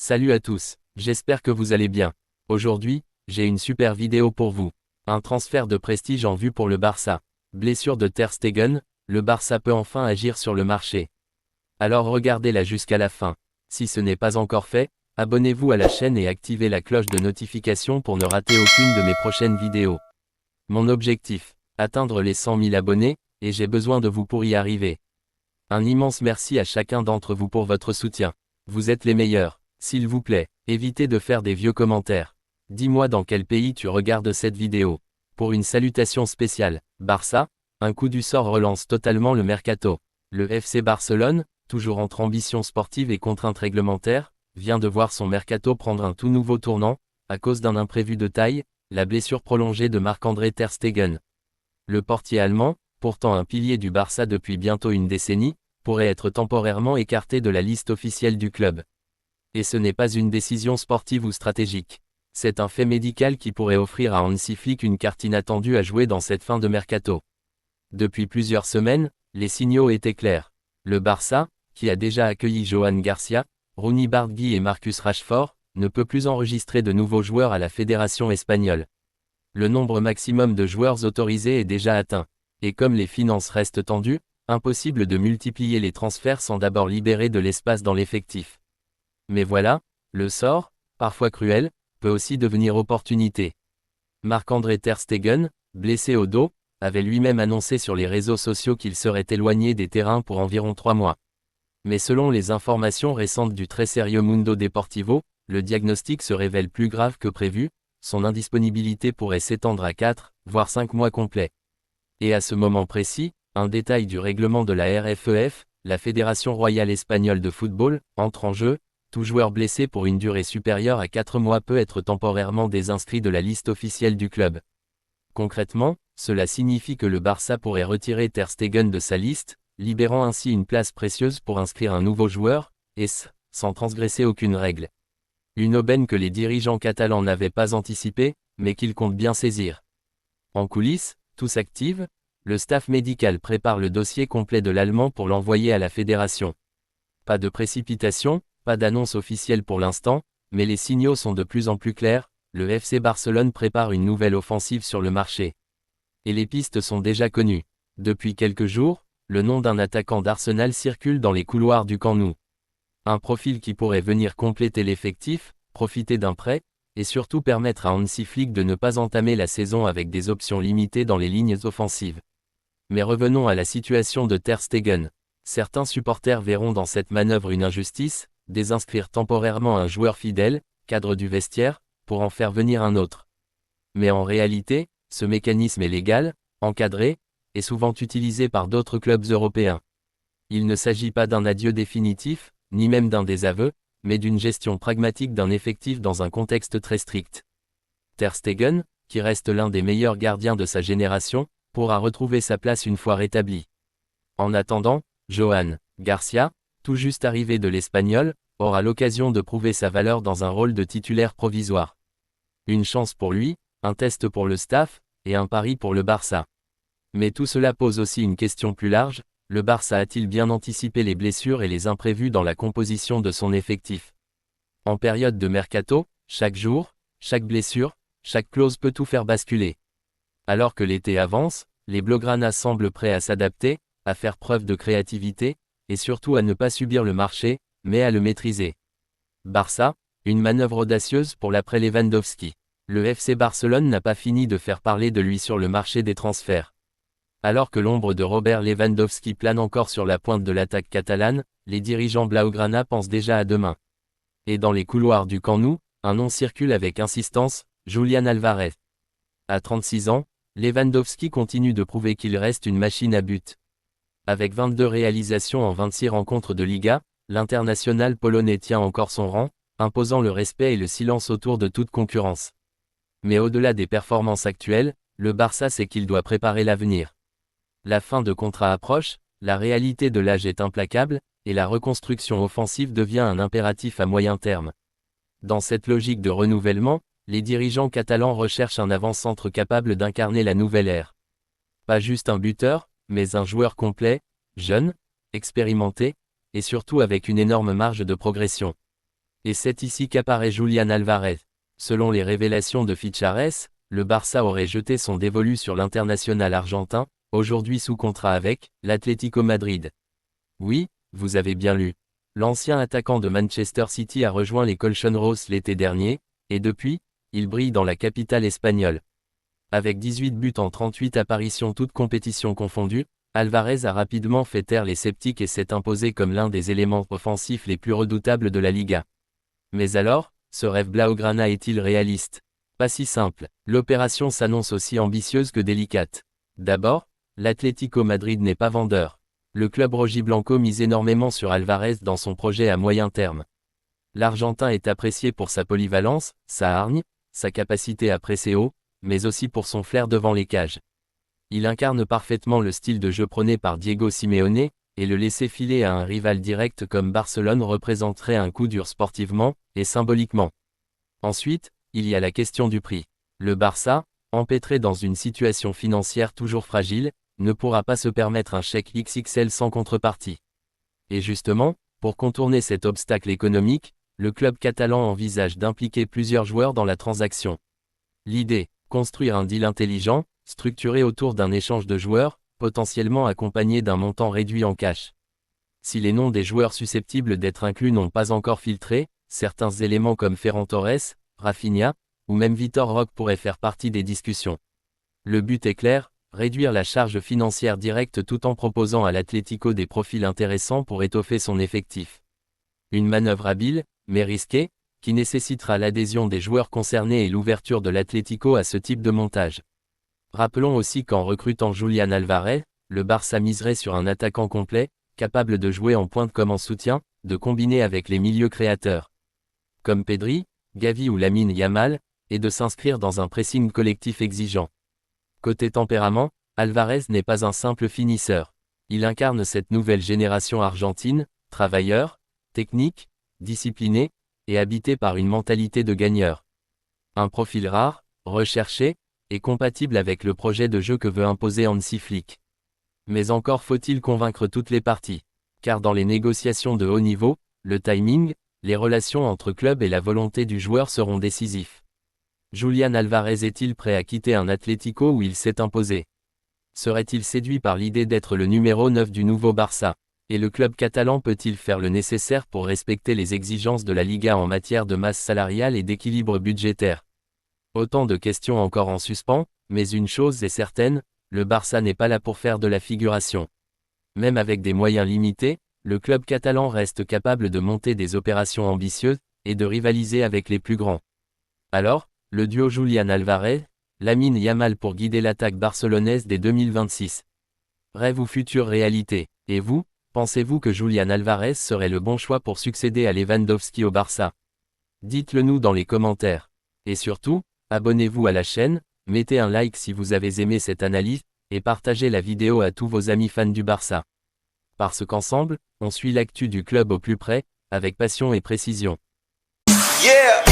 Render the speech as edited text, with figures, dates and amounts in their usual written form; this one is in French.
Salut à tous, j'espère que vous allez bien. Aujourd'hui, j'ai une super vidéo pour vous. Un transfert de prestige en vue pour le Barça. Blessure de Ter Stegen, le Barça peut enfin agir sur le marché. Alors regardez-la jusqu'à la fin. Si ce n'est pas encore fait, abonnez-vous à la chaîne et activez la cloche de notification pour ne rater aucune de mes prochaines vidéos. Mon objectif, atteindre les 100 000 abonnés, et j'ai besoin de vous pour y arriver. Un immense merci à chacun d'entre vous pour votre soutien. Vous êtes les meilleurs. S'il vous plaît, évitez de faire des vieux commentaires. Dis-moi dans quel pays tu regardes cette vidéo. Pour une salutation spéciale, Barça, un coup du sort relance totalement le mercato. Le FC Barcelone, toujours entre ambition sportive et contraintes réglementaires, vient de voir son mercato prendre un tout nouveau tournant, à cause d'un imprévu de taille, la blessure prolongée de Marc-André Ter Stegen. Le portier allemand, pourtant un pilier du Barça depuis bientôt une décennie, pourrait être temporairement écarté de la liste officielle du club. Et ce n'est pas une décision sportive ou stratégique. C'est un fait médical qui pourrait offrir à Hansi Flick une carte inattendue à jouer dans cette fin de mercato. Depuis plusieurs semaines, les signaux étaient clairs. Le Barça, qui a déjà accueilli Johan Garcia, Rooney Bargui et Marcus Rashford, ne peut plus enregistrer de nouveaux joueurs à la fédération espagnole. Le nombre maximum de joueurs autorisés est déjà atteint. Et comme les finances restent tendues, impossible de multiplier les transferts sans d'abord libérer de l'espace dans l'effectif. Mais voilà, le sort, parfois cruel, peut aussi devenir opportunité. Marc-André Ter Stegen, blessé au dos, avait lui-même annoncé sur les réseaux sociaux qu'il serait éloigné des terrains pour environ 3 mois. Mais selon les informations récentes du très sérieux Mundo Deportivo, le diagnostic se révèle plus grave que prévu, son indisponibilité pourrait s'étendre à 4, voire 5 mois complets. Et à ce moment précis, un détail du règlement de la RFEF, la Fédération Royale Espagnole de Football, entre en jeu. Tout joueur blessé pour une durée supérieure à 4 mois peut être temporairement désinscrit de la liste officielle du club. Concrètement, cela signifie que le Barça pourrait retirer Ter Stegen de sa liste, libérant ainsi une place précieuse pour inscrire un nouveau joueur, et sans transgresser aucune règle. Une aubaine que les dirigeants catalans n'avaient pas anticipée, mais qu'ils comptent bien saisir. En coulisses, tout s'active, le staff médical prépare le dossier complet de l'Allemand pour l'envoyer à la fédération. Pas de précipitation, pas d'annonce officielle pour l'instant, mais les signaux sont de plus en plus clairs, le FC Barcelone prépare une nouvelle offensive sur le marché. Et les pistes sont déjà connues. Depuis quelques jours, le nom d'un attaquant d'Arsenal circule dans les couloirs du Camp Nou. Un profil qui pourrait venir compléter l'effectif, profiter d'un prêt, et surtout permettre à Hansi Flick de ne pas entamer la saison avec des options limitées dans les lignes offensives. Mais revenons à la situation de Ter Stegen. Certains supporters verront dans cette manœuvre une injustice, désinscrire temporairement un joueur fidèle, cadre du vestiaire, pour en faire venir un autre. Mais en réalité, ce mécanisme est légal, encadré, et souvent utilisé par d'autres clubs européens. Il ne s'agit pas d'un adieu définitif, ni même d'un désaveu, mais d'une gestion pragmatique d'un effectif dans un contexte très strict. Ter Stegen, qui reste l'un des meilleurs gardiens de sa génération, pourra retrouver sa place une fois rétabli. En attendant, Johan Garcia, tout juste arrivé de l'Espagnol, aura l'occasion de prouver sa valeur dans un rôle de titulaire provisoire. Une chance pour lui, un test pour le staff, et un pari pour le Barça. Mais tout cela pose aussi une question plus large, le Barça a-t-il bien anticipé les blessures et les imprévus dans la composition de son effectif? En période de mercato, chaque jour, chaque blessure, chaque clause peut tout faire basculer. Alors que l'été avance, les Blaugrana semblent prêts à s'adapter, à faire preuve de créativité, et surtout à ne pas subir le marché, mais à le maîtriser. Barça, une manœuvre audacieuse pour l'après Lewandowski. Le FC Barcelone n'a pas fini de faire parler de lui sur le marché des transferts. Alors que l'ombre de Robert Lewandowski plane encore sur la pointe de l'attaque catalane, les dirigeants Blaugrana pensent déjà à demain. Et dans les couloirs du Camp Nou, un nom circule avec insistance, Julián Álvarez. À 36 ans, Lewandowski continue de prouver qu'il reste une machine à but. Avec 22 réalisations en 26 rencontres de Liga, l'international polonais tient encore son rang, imposant le respect et le silence autour de toute concurrence. Mais au-delà des performances actuelles, le Barça sait qu'il doit préparer l'avenir. La fin de contrat approche, la réalité de l'âge est implacable, et la reconstruction offensive devient un impératif à moyen terme. Dans cette logique de renouvellement, les dirigeants catalans recherchent un avant-centre capable d'incarner la nouvelle ère. Pas juste un buteur, mais un joueur complet, jeune, expérimenté, et surtout avec une énorme marge de progression. Et c'est ici qu'apparaît Julián Álvarez. Selon les révélations de Fichares, le Barça aurait jeté son dévolu sur l'international argentin, aujourd'hui sous contrat avec l'Atlético Madrid. Oui, vous avez bien lu. L'ancien attaquant de Manchester City a rejoint les Colchoneros l'été dernier, et depuis, il brille dans la capitale espagnole. Avec 18 buts en 38 apparitions toutes compétitions confondues, Álvarez a rapidement fait taire les sceptiques et s'est imposé comme l'un des éléments offensifs les plus redoutables de la Liga. Mais alors, ce rêve blaugrana est-il réaliste? Pas si simple. L'opération s'annonce aussi ambitieuse que délicate. D'abord, l'Atlético Madrid n'est pas vendeur. Le club rojiblanco mise énormément sur Álvarez dans son projet à moyen terme. L'Argentin est apprécié pour sa polyvalence, sa hargne, sa capacité à presser haut, mais aussi pour son flair devant les cages. Il incarne parfaitement le style de jeu prôné par Diego Simeone, et le laisser filer à un rival direct comme Barcelone représenterait un coup dur sportivement et symboliquement. Ensuite, il y a la question du prix. Le Barça, empêtré dans une situation financière toujours fragile, ne pourra pas se permettre un chèque XXL sans contrepartie. Et justement, pour contourner cet obstacle économique, le club catalan envisage d'impliquer plusieurs joueurs dans la transaction. L'idée, construire un deal intelligent, structuré autour d'un échange de joueurs, potentiellement accompagné d'un montant réduit en cash. Si les noms des joueurs susceptibles d'être inclus n'ont pas encore filtré, certains éléments comme Ferran Torres, Rafinha, ou même Vitor Roque pourraient faire partie des discussions. Le but est clair, réduire la charge financière directe tout en proposant à l'Atlético des profils intéressants pour étoffer son effectif. Une manœuvre habile, mais risquée, qui nécessitera l'adhésion des joueurs concernés et l'ouverture de l'Atlético à ce type de montage. Rappelons aussi qu'en recrutant Julián Álvarez, le Barça miserait sur un attaquant complet, capable de jouer en pointe comme en soutien, de combiner avec les milieux créateurs, comme Pedri, Gavi ou Lamine Yamal, et de s'inscrire dans un pressing collectif exigeant. Côté tempérament, Álvarez n'est pas un simple finisseur. Il incarne cette nouvelle génération argentine, travailleur, technique, discipliné, et habité par une mentalité de gagneur. Un profil rare, recherché, et compatible avec le projet de jeu que veut imposer Hansi Flick. Mais encore faut-il convaincre toutes les parties. Car dans les négociations de haut niveau, le timing, les relations entre clubs et la volonté du joueur seront décisifs. Julián Álvarez est-il prêt à quitter un Atlético où il s'est imposé? Serait-il séduit par l'idée d'être le numéro 9 du nouveau Barça? Et le club catalan peut-il faire le nécessaire pour respecter les exigences de la Liga en matière de masse salariale et d'équilibre budgétaire? Autant de questions encore en suspens, mais une chose est certaine, le Barça n'est pas là pour faire de la figuration. Même avec des moyens limités, le club catalan reste capable de monter des opérations ambitieuses, et de rivaliser avec les plus grands. Alors, le duo Julián Álvarez, Lamine Yamal pour guider l'attaque barcelonaise dès 2026. Rêve ou future réalité? Et vous, pensez-vous que Julián Álvarez serait le bon choix pour succéder à Lewandowski au Barça? Dites-le nous dans les commentaires. Et surtout, abonnez-vous à la chaîne, mettez un like si vous avez aimé cette analyse, et partagez la vidéo à tous vos amis fans du Barça. Parce qu'ensemble, on suit l'actu du club au plus près, avec passion et précision. Yeah!